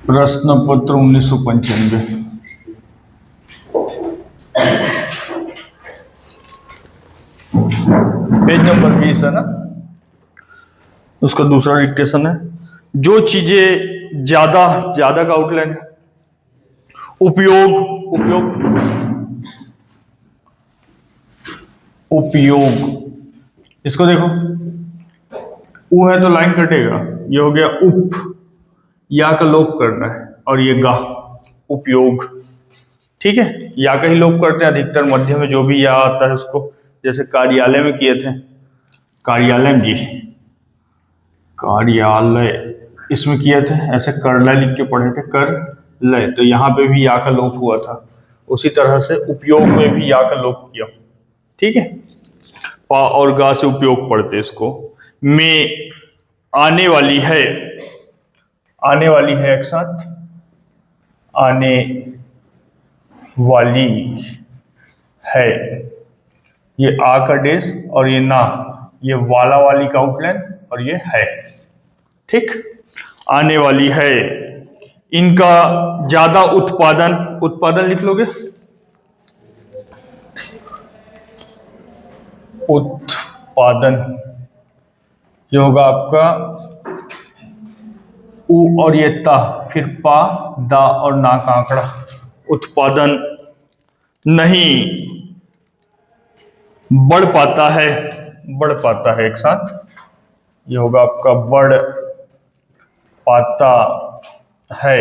प्रश्न पत्र 1995 page number 20 है ना। उसका दूसरा डिक्टेशन है। जो चीजें ज्यादा ज्यादा का आउटलाइन है। उपयोग उपयोग उपयोग इसको देखो, उ है तो लाइन कटेगा। ये हो गया उप, या का लोप करना है, और ये गा उपयोग। ठीक है, या का ही लोप करते हैं अधिकतर। मध्य में जो भी या आता है उसको, जैसे कार्यालय में किए थे, कार्यालय में जी, कार्यालय इसमें किए थे, ऐसे करलय लिख के पढ़े थे, कर लय, तो यहाँ पे भी या का लोप हुआ था। उसी तरह से उपयोग में भी या का लोप किया। ठीक है, पा और गा से उपयोग पढ़ते इसको। में आने वाली है, आने वाली है एक साथ, आने वाली है, ये आ का डेस और ये ना, ये वाला वाली का आउटलाइन और ये है। ठीक, आने वाली है। इनका ज्यादा उत्पादन, उत्पादन लिख लोगे, उत्पादन, ये होगा आपका उ और ये ता, फिर पा दा और ना का आंकड़ा। उत्पादन नहीं बढ़ पाता है, बढ़ पाता है एक साथ, ये होगा आपका बढ़ पाता है,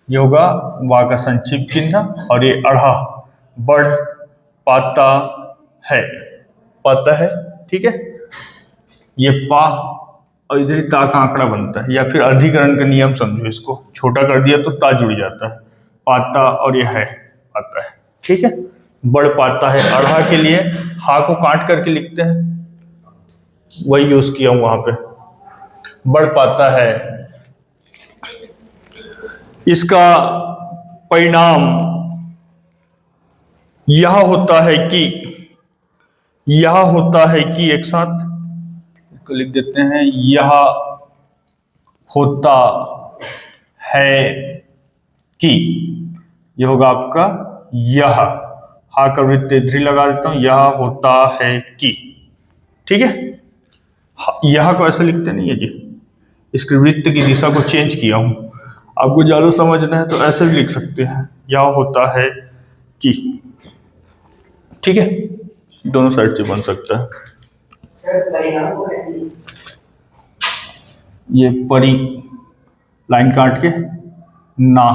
ये होगा वा का संक्षिप्त चिन्ह, और ये अढ़ा, बढ़ पाता है, पाता है। ठीक है, ये पा और इधर ही ता का आंकड़ा बनता है, या फिर अधिकरण का नियम समझो इसको, छोटा कर दिया तो ता जुड़ जाता है, पाता और ये है पाता है। ठीक है, बढ़ पाता है। अढ़ा के लिए हा को काट करके लिखते हैं, वही यूज किया हूं वहां पे, बढ़ पाता है। इसका परिणाम यह होता है कि, यह होता है कि, एक साथ इसको लिख देते हैं, यह होता है कि, यह होगा आपका यह, हा का वृत्त इधर ही लगा देता हूं, यह होता है कि। ठीक है, यह को ऐसे लिखते नहीं है जी, इसके वृत्त की दिशा को चेंज किया हूं। आपको ज्यादा समझना है तो ऐसे भी लिख सकते हैं, यह होता है कि। ठीक है, दोनों साइड से बन सकता है। सर परिणाम को कैसे, ये परी लाइन काट के ना,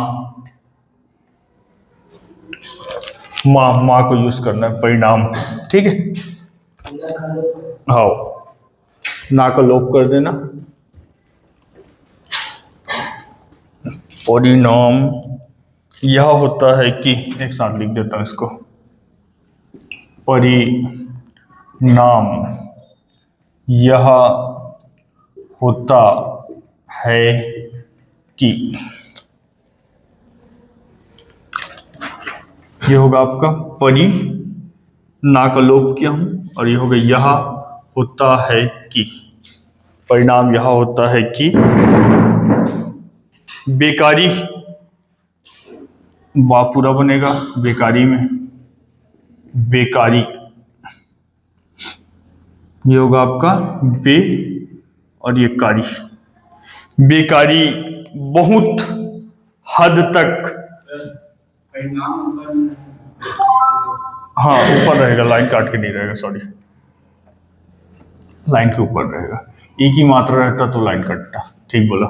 माँ, माँ को यूज करना है, परिणाम। ठीक है, हाँ, ना को लोप कर देना, परिणाम यह होता है कि, एक साथ लिख देता हूं इसको, परिणाम यह होता है कि, ये होगा आपका परि, ना का लोप किया हूं, और ये होगा यह होता है कि, परिणाम यह होता है कि। बेकारी, वा पूरा बनेगा बेकारी में, बेकारी, ये होगा आपका बे और ये कारी। बेकारी बहुत हद तक, हाँ ऊपर रहेगा, लाइन काट के नहीं रहेगा, सॉरी, लाइन के ऊपर रहेगा, एक ही मात्रा रहता तो लाइन कटता। ठीक बोला।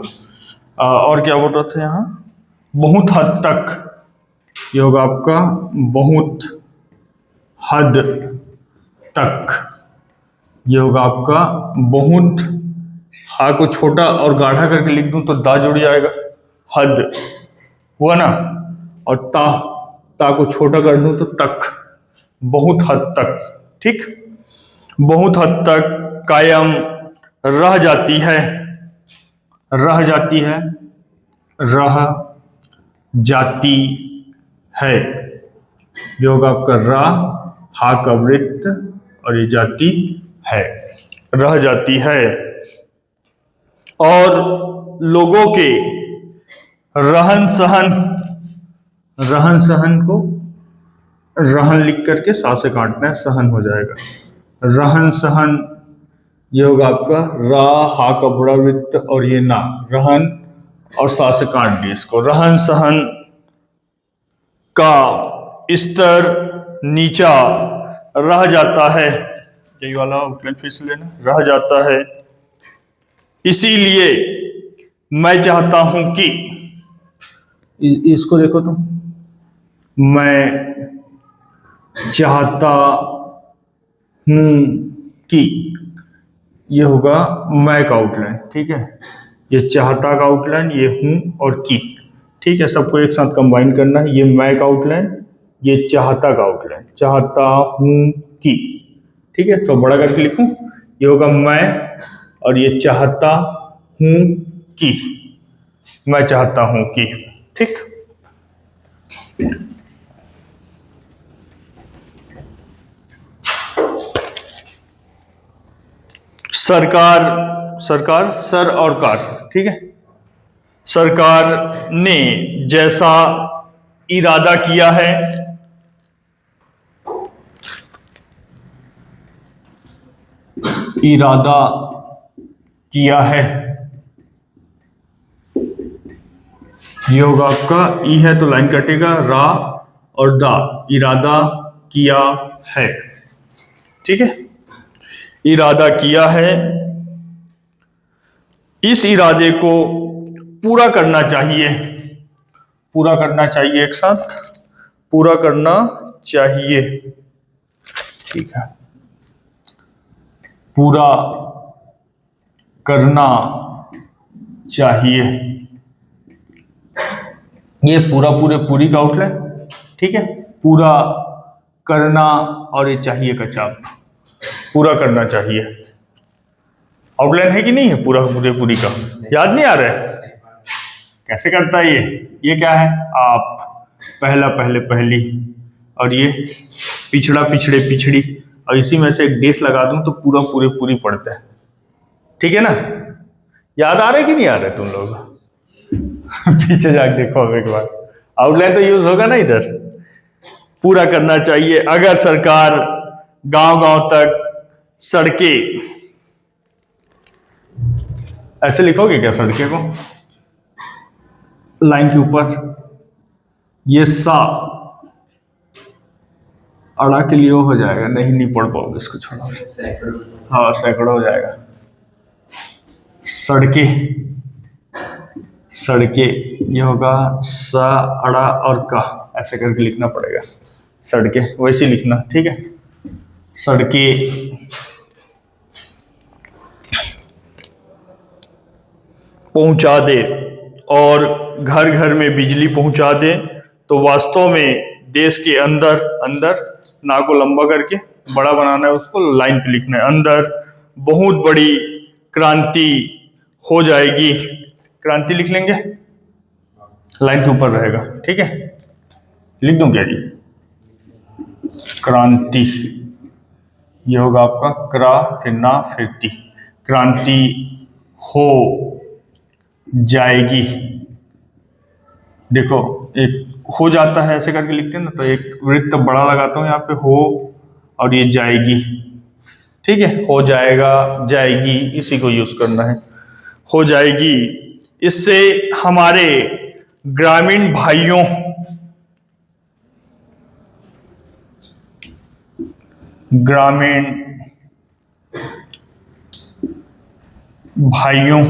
और क्या बोल रहा था यहाँ, बहुत हद तक, ये होगा आपका बहुत हद तक, ये होगा आपका बहुत, हा को छोटा और गाढ़ा करके लिख दूं तो दा जुड़ जाएगा, हद हुआ ना, और ता को छोटा कर दूं तो तक, बहुत हद तक। ठीक, बहुत हद तक कायम रह जाती है, रह जाती है, रह जाती है, ये होगा आपका रा, हा का वृत्त और ये जाती है, रह जाती है। और लोगों के रहन सहन, रहन सहन को रहन लिख करके सा से काटना है, सहन हो जाएगा। रहन सहन, ये होगा आपका रा, हा का बड़ा वृत्त और ये ना, रहन और सा से काट दिए इसको। रहन सहन का स्तर नीचा रह जाता है, यही वाला आउटलाइन फिर से लेना, रह जाता है। इसीलिए मैं चाहता हूं कि, इसको देखो तुम, मैं चाहता हूं कि, ये होगा मैं का आउटलाइन, ठीक है। ये चाहता का आउटलाइन, ये हूं और की, ठीक है। सबको एक साथ कंबाइन करना है। ये मैं का आउटलाइन, ये चाहता का आउटलाइन, चाहता हूं कि, ठीक है। तो बड़ा करके लिखूं, ये होगा मैं और ये चाहता हूं कि, मैं चाहता हूं कि, ठीक। सरकार, सरकार सर और कार, ठीक है। सरकार ने जैसा इरादा किया है, इरादा किया है, ये होगा आपका ई है तो लाइन कटेगा, रा और दा, इरादा किया है, ठीक है। इरादा किया है, इस इरादे को पूरा करना चाहिए, पूरा करना चाहिए, एक साथ पूरा करना चाहिए, ठीक है। पूरा करना चाहिए, ये पूरा पूरे पूरी का आउटलाइन, ठीक है। पूरा करना और ये चाहिए का चाप, पूरा करना चाहिए। आउटलाइन है कि नहीं है पूरा पूरे पूरी का? याद नहीं आ रहा है? कैसे करता है ये क्या है? आप, पहला पहले पहली, और ये पिछड़ा पिछड़े पिछड़ी, और इसी में से एक डेस लगा दूं तो पूरा पूरे पूरी पड़ता है, ठीक है ना। याद आ रहा है कि नहीं आ रहा है तुम लोग? पीछे जाके देखो अब एक बार, आउटलाइन तो यूज होगा ना इधर। पूरा करना चाहिए, अगर सरकार गांव गांव तक सड़कें, ऐसे लिखोगे क्या सड़कें को लाइन के ऊपर? ये सा अड़ा के लिए हो जाएगा, नहीं पढ़ पाओगे इसको, छोड़ो। हाँ सैकड़ों हो जाएगा। सड़कें, सड़कें, ये होगा सा अड़ा और का, ऐसे करके लिखना पड़ेगा। सड़कें वैसे लिखना, ठीक है। सड़कें पहुंचा दे और घर घर में बिजली पहुंचा दे, तो वास्तव में देश के अंदर, अंदर ना को लंबा करके बड़ा बनाना है, उसको लाइन पे लिखना है, अंदर बहुत बड़ी क्रांति हो जाएगी। क्रांति लिख लेंगे, लाइन के ऊपर रहेगा, ठीक है। लिख दूं क्या जी? क्रांति, ये होगा आपका क्रा, फिर ना, फिर ती, क्रांति हो जाएगी। देखो एक हो जाता है ऐसे करके लिखते हैं ना, तो एक वृत्त बड़ा लगाता हूं यहाँ पे, हो और ये जाएगी, ठीक है। हो जाएगा, जाएगी, इसी को यूज करना है, हो जाएगी। इससे हमारे ग्रामीण भाइयों, ग्रामीण भाइयों,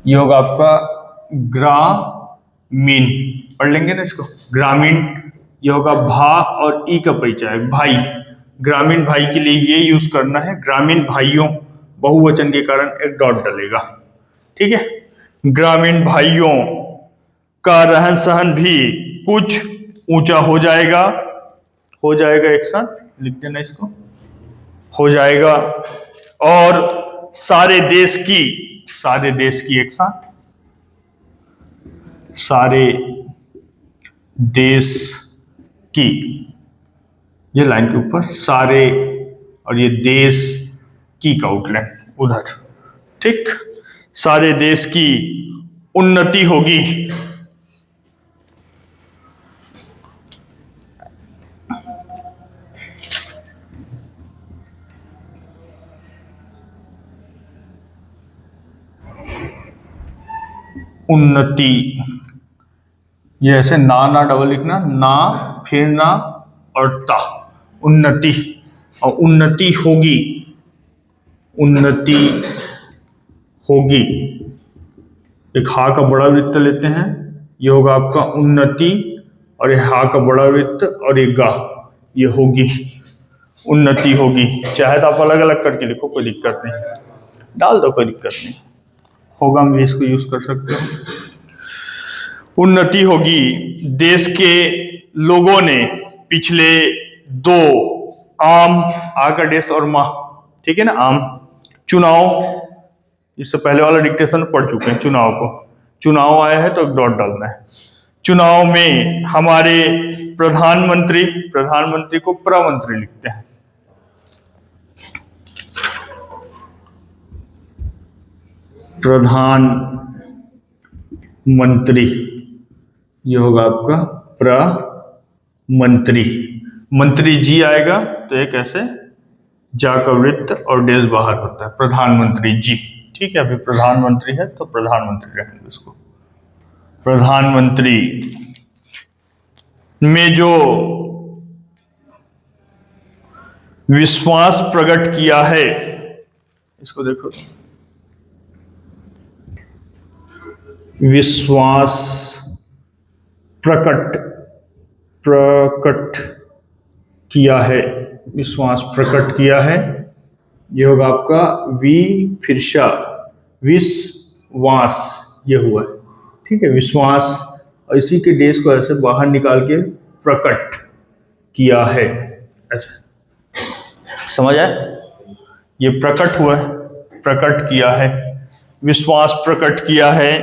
ये होगा आपका ग्रामीण, पढ़ लेंगे ना इसको, ग्रामीण, ये होगा भा और ई का परिचय, भाई, ग्रामीण भाई के लिए ये यूज करना है, ग्रामीण भाइयों, बहुवचन के कारण एक डॉट डलेगा, ठीक है। ग्रामीण भाइयों का रहन सहन भी कुछ ऊंचा हो जाएगा, हो जाएगा, एक साथ लिख देना इसको, हो जाएगा। और सारे देश की, सारे देश की, एक साथ, सारे देश की, ये लाइन के ऊपर सारे, और ये देश की का आउटलाइन उधर, ठीक। सारे देश की उन्नति होगी। उन्नति, ये ऐसे ना ना डबल लिखना, ना फिर ना और ता, उन्नति। और उन्नति होगी, उन्नति होगी। एक हा का बड़ा वृत्त लेते हैं, ये होगा आपका उन्नति, और ये हा का बड़ा वृत्त और एक गा, ये होगी, उन्नति होगी। चाहे तो आप अलग अलग करके लिखो, कोई दिक्कत नहीं, डाल दो कोई दिक्कत नहीं, होगा में इसको यूज कर सकते हो। उन्नति होगी। देश के लोगों ने पिछले 2 आम, आ का देश और माह, ठीक है ना, आम चुनाव, इससे पहले वाला डिक्टेशन पढ़ चुके हैं चुनाव को, चुनाव आया है तो एक डॉट डालना है। चुनाव में हमारे प्रधानमंत्री, प्रधानमंत्री को प्रमंत्री लिखते हैं, प्रधानमंत्री, ये होगा आपका प्रमंत्री। मंत्री जी आएगा तो एक ऐसे जा का वृत्त और डेज बाहर होता है, प्रधानमंत्री जी, ठीक है। अभी प्रधानमंत्री है तो प्रधानमंत्री रखेंगे उसको। प्रधानमंत्री में जो विश्वास प्रकट किया है, इसको देखो, विश्वास प्रकट किया है, विश्वास प्रकट किया है, ये होगा आपका वी फिर शा, विश्वास, ये हुआ है, ठीक है, विश्वास। और इसी के डेस को ऐसे बाहर निकाल के प्रकट किया है, ऐसे समझ आए, ये प्रकट हुआ है, प्रकट किया है, विश्वास प्रकट किया है।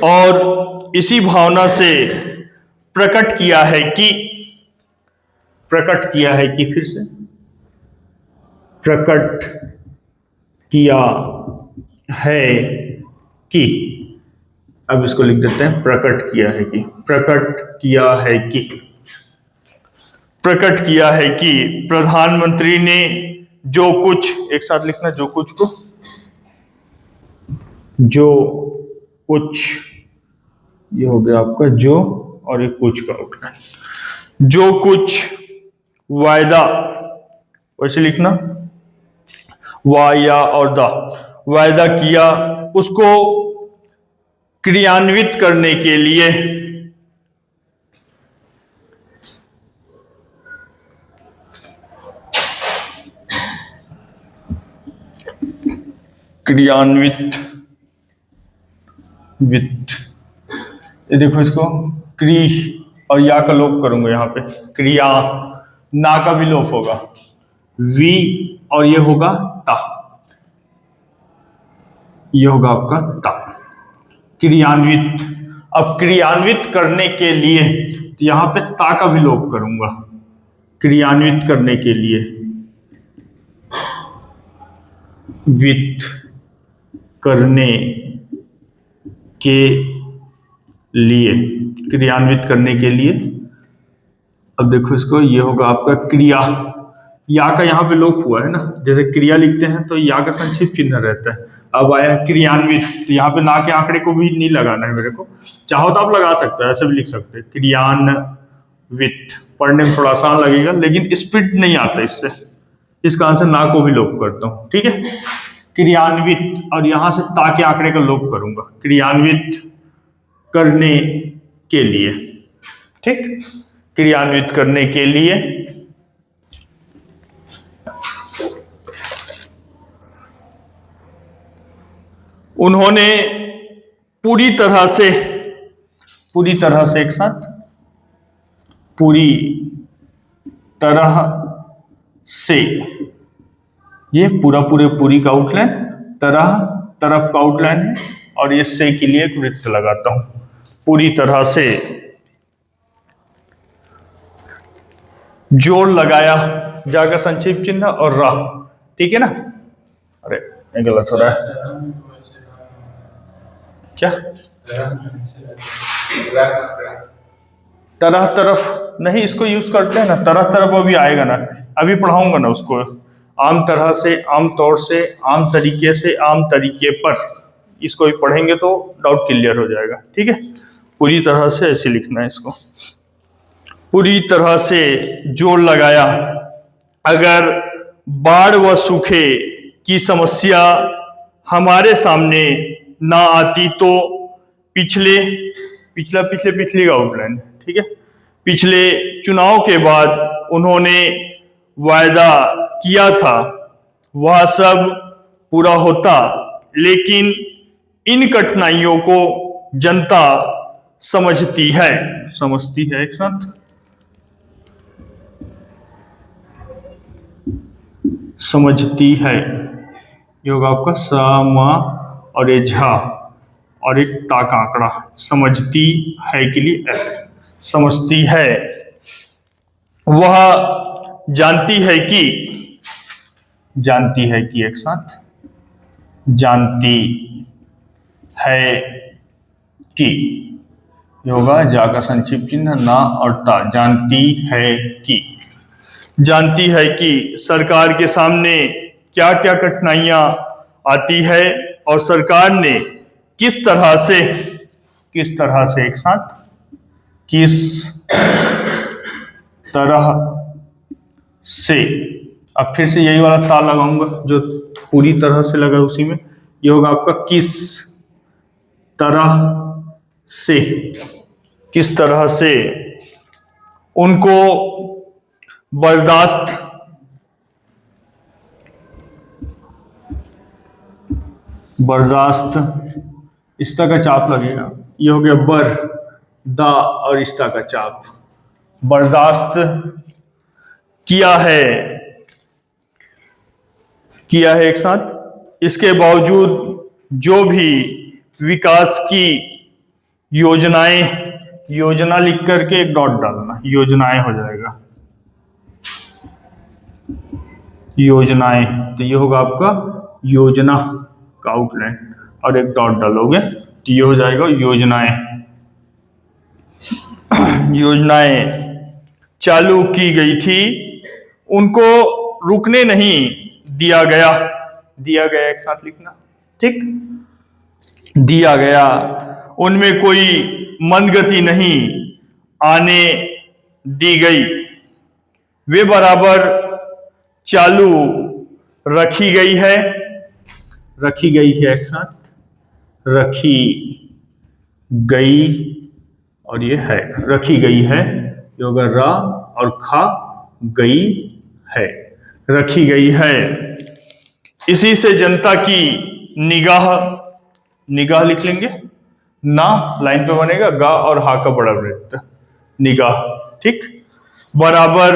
और इसी भावना से प्रकट किया है कि, प्रकट किया है कि, फिर से प्रकट किया है कि, अब इसको लिख देते हैं प्रकट किया है कि, प्रकट किया है कि, प्रकट किया है कि प्रधानमंत्री ने जो कुछ, एक साथ लिखना, जो कुछ को, जो कुछ, ये हो गया आपका जो, और एक कुछ का उठना, जो कुछ वायदा, वैसे लिखना वाया और दा, वायदा किया उसको क्रियान्वित करने के लिए, क्रियान्वित, वित्त, ये देखो इसको क्री और या का लोप करूंगा यहाँ पे, क्रिया, ना का भी लोप होगा, वी, और ये होगा ता, ये होगा आपका ता, क्रियान्वित। अब क्रियान्वित करने के लिए तो यहां पे ता का भी लोप करूंगा, क्रियान्वित करने के लिए, वित्त करने के लिए, क्रियान्वित करने के लिए। अब देखो इसको, ये होगा आपका क्रिया, या का यहाँ पे लोप हुआ है ना, जैसे क्रिया लिखते हैं तो या का संक्षिप्त चिन्ह रहता है, अब आया क्रियान्वित, तो यहाँ पे ना के आंकड़े को भी नहीं लगाना है मेरे को, चाहो तो आप लगा सकते हो, ऐसे भी लिख सकते हैं क्रियान्वित, पढ़ने में थोड़ा आसान लगेगा लेकिन स्पीड नहीं आता इससे, इसका आंसर ना को भी लोप करता हूँ, ठीक है, क्रियान्वित, और यहां से ता के आंकड़े का लोप करूंगा, क्रियान्वित करने के लिए, ठीक, क्रियान्वित करने के लिए। उन्होंने पूरी तरह से, एक साथ, पूरी तरह से, ये पूरा पूरे पूरी का आउटलाइन, तरह तरफ का आउटलाइन है, और ये से के लिए एक वृत्त लगाता हूं, पूरी तरह से, जोड़ लगाया, जाकर संक्षिप्त चिन्ह और रा, ठीक है ना, अरे ये गलत हो रहा है, क्या तरह तरफ नहीं, इसको यूज करते हैं ना, तरह तरफ अभी आएगा ना, अभी पढ़ाऊंगा ना उसको। आम तरह से, आम तौर से, आम तरीके से, आम तरीके पर, इसको भी पढ़ेंगे तो डाउट क्लियर हो जाएगा। ठीक है, पूरी तरह से ऐसे लिखना है इसको, पूरी तरह से जोर लगाया। अगर बाढ़ व सूखे की समस्या हमारे सामने ना आती तो पिछली का आउटलाइन, ठीक है, पिछले चुनाव के बाद उन्होंने वायदा किया था वह सब पूरा होता, लेकिन इन कठिनाइयों को जनता समझती है एक साथ, समझती है। ये होगा आपका सम और ये झा और एक ता का आंकड़ा, समझती है के लिए ऐसे, समझती है। वह जानती है कि एक साथ, जानती है कि, ये होगा जा का संक्षिप्त चिन्ह ना और ता, जानती है कि सरकार के सामने क्या क्या कठिनाइयां आती है और सरकार ने किस तरह से एक साथ, किस तरह से, अब फिर से यही वाला ता लगाऊंगा जो पूरी तरह से लगा उसी में, ये होगा आपका किस तरह से उनको बर्दाश्त इस्ता का चाप लगेगा, ये हो गया बर दा और इस्ता का चाप, बर्दाश्त किया है एक साथ। इसके बावजूद जो भी विकास की योजना लिख करके एक डॉट डालना, योजनाएं हो जाएगा, योजनाएं, तो ये होगा आपका योजना का आउटलाइन और एक डॉट डालोगे तो ये हो जाएगा योजनाएं चालू की गई थी, उनको रुकने नहीं दिया गया एक साथ लिखना, ठीक, दिया गया, उनमें कोई मंदगति नहीं आने दी गई, वे बराबर चालू रखी गई है एक साथ, रखी गई और ये है, रखी गई है, ये होगा रा और खा गई है, रखी गई है। इसी से जनता की निगाह लिख लेंगे, ना लाइन पे बनेगा, गा और हा का बड़ा वृत्त, निगाह, ठीक, बराबर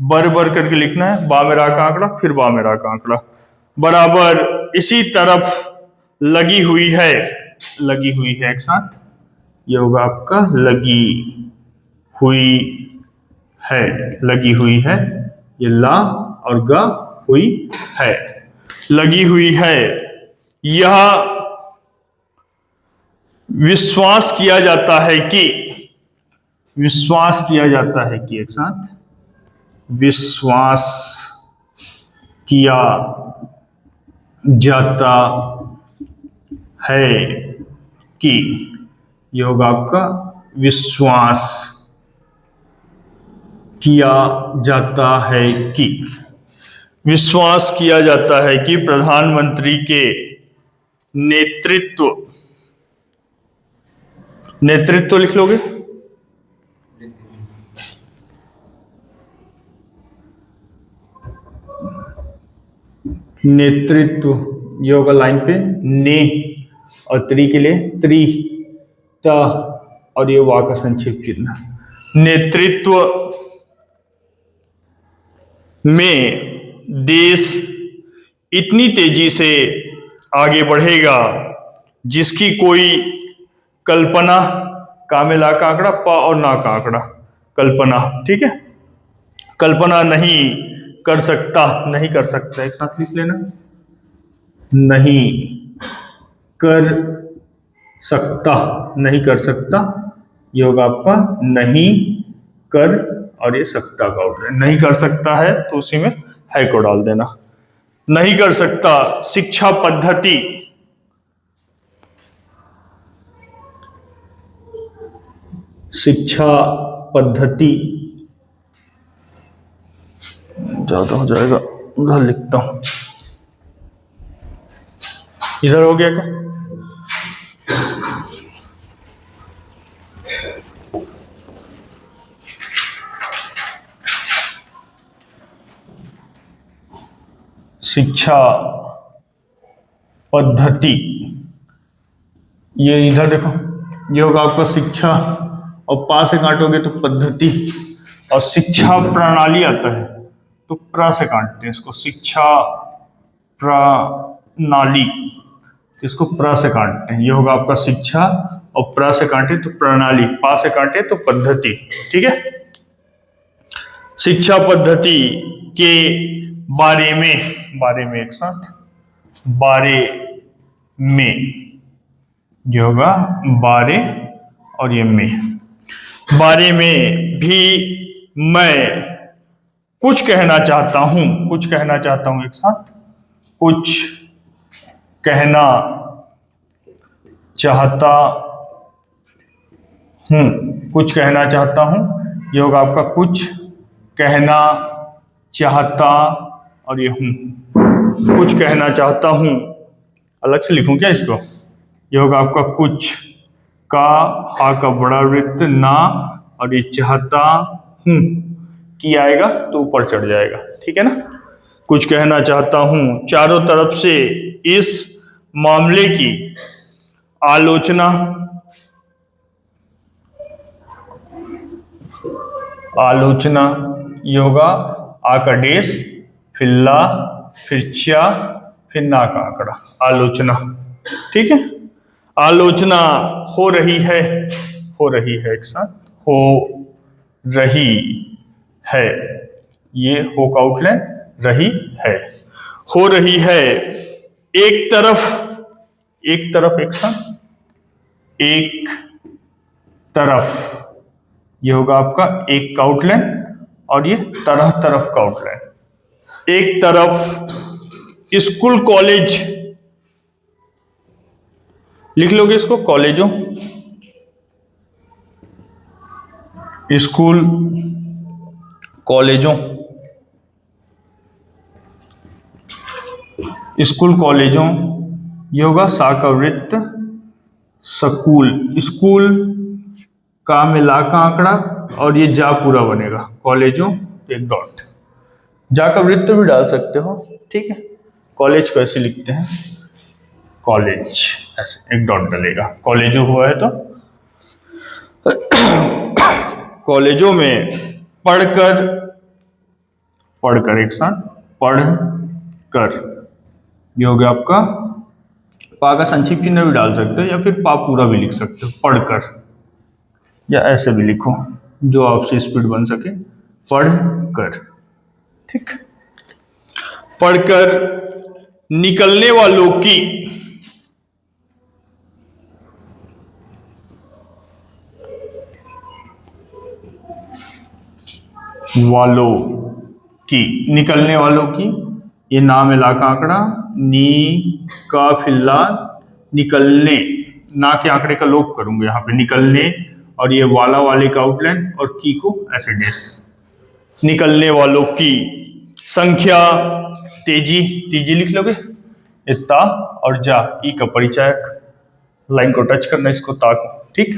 बर करके लिखना है, बा में रा का आंकड़ा, फिर बा में रा का आंकड़ा, बराबर इसी तरफ लगी हुई है एक साथ, ये होगा आपका लगी हुई है, ये ला और गा हुई है, लगी हुई है। यह विश्वास किया जाता है कि एक साथ, विश्वास किया जाता है कि, ये होगा आपका विश्वास किया जाता है कि, विश्वास किया जाता है कि प्रधानमंत्री के नेतृत्व लिख लोगे, नेतृत्व, ये होगा लाइन पे ने और त्री के लिए त्री त और ये वा का संक्षिप्त चिन्ह, नेतृत्व में देश इतनी तेजी से आगे बढ़ेगा जिसकी कोई कल्पना, का में ला का आंकड़ा, पा और ना का आंकड़ा, कल्पना, ठीक है, कल्पना नहीं कर सकता, एक साथ लिख लेना, नहीं कर सकता, नहीं कर सकता, ये होगा आपका नहीं कर, और ये सकता का आउटलाइन। नहीं कर सकता है तो उसी में है को डाल देना। नहीं कर सकता। शिक्षा पद्धति, शिक्षा पद्धति ज्यादा हो जाएगा, उधर लिखता हूं, इधर हो गया क्या? शिक्षा पद्धति, ये इधर देखो, ये होगा आपका शिक्षा, और पा से काटोगे तो पद्धति, और शिक्षा प्रणाली आता है तो प्रा से काटते हैं इसको, शिक्षा प्रणाली, तो इसको प्रा से काटते हैं। ये होगा आपका शिक्षा, और प्रा से काटे तो प्रणाली, पा से काटे तो पद्धति। ठीक है। शिक्षा पद्धति के बारे में एक साथ, बारे में, ये होगा बारे और ये में, बारे में भी मैं कुछ कहना चाहता हूं, कुछ कहना चाहता हूं, एक साथ, कुछ कहना चाहता हूं, कुछ कहना चाहता हूं, ये होगा आपका कुछ कहना चाहता, और ये हूं, कुछ कहना चाहता हूं, अलग से लिखूं क्या इसको? ये होगा आपका कुछ का, हा का बड़ा वृत्त, ना, और ये चाहता हूं, की आएगा तो ऊपर चढ़ जाएगा। ठीक है ना। कुछ कहना चाहता हूं, चारों तरफ से इस मामले की आलोचना, आलोचना, ये होगा आ का डेस, फिर ला, फिर चा, फिर ना का आंकड़ा, आलोचना। ठीक है। आलोचना हो रही है, हो रही है, एक साथ, हो रही है, ये हो का आउटलाइन, रही है, हो रही है, एक तरफ, एक तरफ, एक साथ, एक तरफ, ये होगा आपका एक का आउटलाइन, और ये तरह तरफ का आउटलाइन। एक तरफ स्कूल कॉलेज लिख लोगे इसको, कॉलेजों, स्कूल कॉलेजों, स्कूल कॉलेजों, ये होगा सा का वृत्त, स्कूल, स्कूल का में ला का आंकड़ा, और ये जा पूरा बनेगा, कॉलेजों, एक डॉट, जा का वृत्त भी डाल सकते हो। ठीक है। कॉलेज को ऐसे लिखते हैं, कॉलेज, ऐसे एक डॉट डलेगा, कॉलेजों हुआ है तो कॉलेजों में पढ़कर, पढ़कर, एक साथ, पढ़ कर, ये हो गया आपका, पा का संक्षिप्त चिन्ह भी डाल सकते हो, या फिर पा पूरा भी लिख सकते हो, पढ़कर, या ऐसे भी लिखो, जो आपसे स्पीड बन सके, पढ़कर। ठीक। पढ़कर निकलने वालों की, वालों की, निकलने वालों की, ये नाम है ला का आंकड़ा, नी का फिल्ला, निकलने, ना के आंकड़े का लोप करूंगा यहाँ पे, निकलने, और ये वाला वाले का आउटलाइन, और की को ऐसे डेस, निकलने वालों की संख्या, तेजी, तेजी लिख लोगे, इतना, और जा, ई का परिचायक, लाइन को टच करना, इसको ताक। ठीक।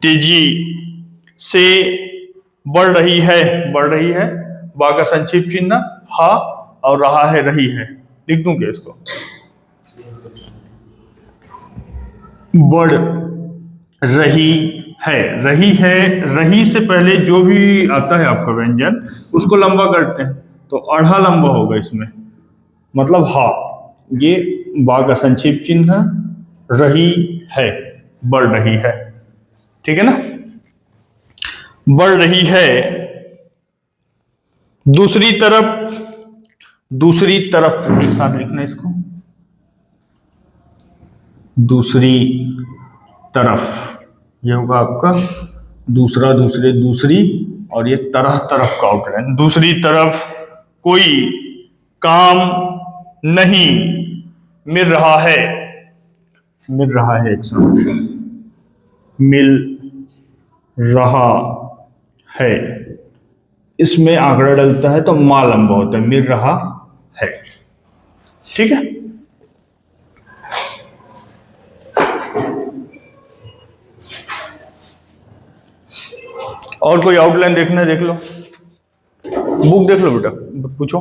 तेजी से बढ़ रही है, बढ़ रही है, बा का संक्षिप्त चिन्ह, हा, और रहा है, रही है, लिख दूं क्या इसको? बढ़ रही है, रही है, रही से पहले जो भी आता है आपका व्यंजन, उसको लंबा करते हैं, तो अढ़ा लंबा होगा इसमें, मतलब हा, ये बा का संक्षिप्त चिन्ह, रही है, बढ़ रही है। ठीक है ना। बढ़ रही है। दूसरी तरफ, दूसरी तरफ, एक साथ लिखना इसको, दूसरी तरफ, ये होगा आपका दूसरा, दूसरे, दूसरी, और ये तरह तरफ का आउटलाइन। दूसरी तरफ कोई काम नहीं मिल रहा है, मिल रहा है एक साथ, मिल रहा है, इसमें आंकड़ा डलता है तो मा लंबा होता है, मिल रहा है। ठीक है, और कोई आउटलाइन देखना है देख लो, बुक देख लो बेटा, पूछो।